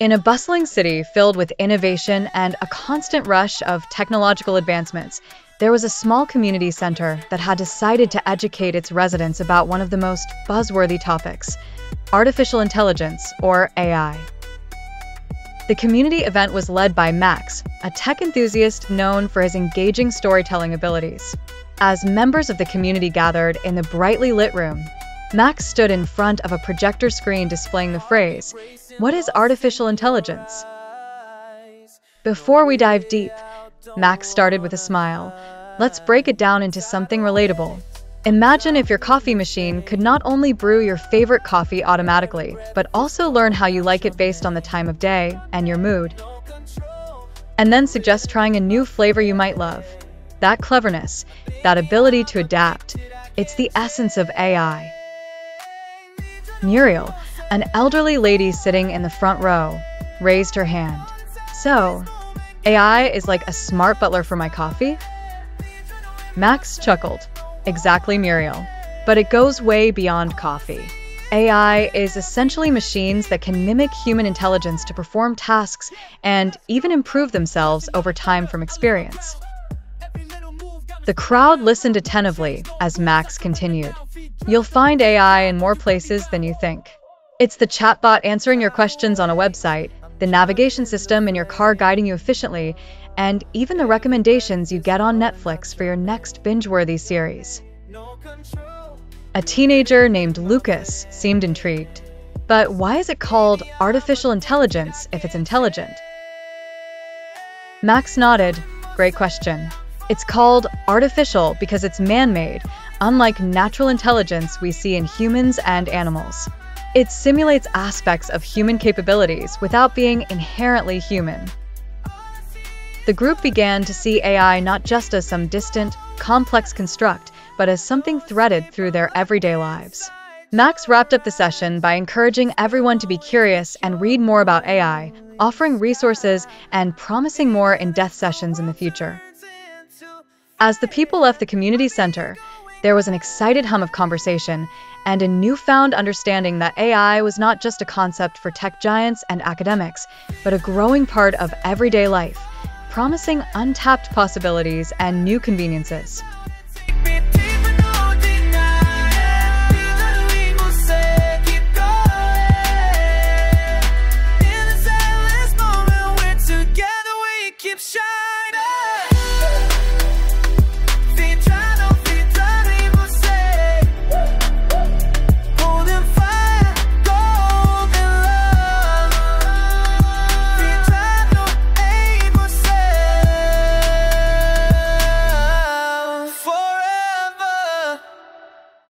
In a bustling city filled with innovation and a constant rush of technological advancements, there was a small community center that had decided to educate its residents about one of the most buzzworthy topics: artificial intelligence, or AI. The community event was led by Max, a tech enthusiast known for his engaging storytelling abilities. As members of the community gathered in the brightly lit room, Max stood in front of a projector screen displaying the phrase, "What is artificial intelligence?" Before we dive deep, Max started with a smile. Let's break it down into something relatable. Imagine if your coffee machine could not only brew your favorite coffee automatically, but also learn how you like it based on the time of day and your mood. And then suggest trying a new flavor you might love. That cleverness, that ability to adapt, it's the essence of AI. Muriel, an elderly lady sitting in the front row, raised her hand. So, AI is like a smart butler for my coffee? Max chuckled. Exactly, Muriel. But it goes way beyond coffee. AI is essentially machines that can mimic human intelligence to perform tasks and even improve themselves over time from experience. The crowd listened attentively as Max continued. You'll find AI in more places than you think. It's the chatbot answering your questions on a website, the navigation system in your car guiding you efficiently, and even the recommendations you get on Netflix for your next binge-worthy series. A teenager named Lucas seemed intrigued. But why is it called artificial intelligence if it's intelligent? Max nodded. Great question. It's called artificial because it's man-made, unlike natural intelligence we see in humans and animals. It simulates aspects of human capabilities without being inherently human. The group began to see AI not just as some distant, complex construct, but as something threaded through their everyday lives. Max wrapped up the session by encouraging everyone to be curious and read more about AI, offering resources and promising more in-depth sessions in the future. As the people left the community center, there was an excited hum of conversation and a newfound understanding that AI was not just a concept for tech giants and academics, but a growing part of everyday life, promising untapped possibilities and new conveniences.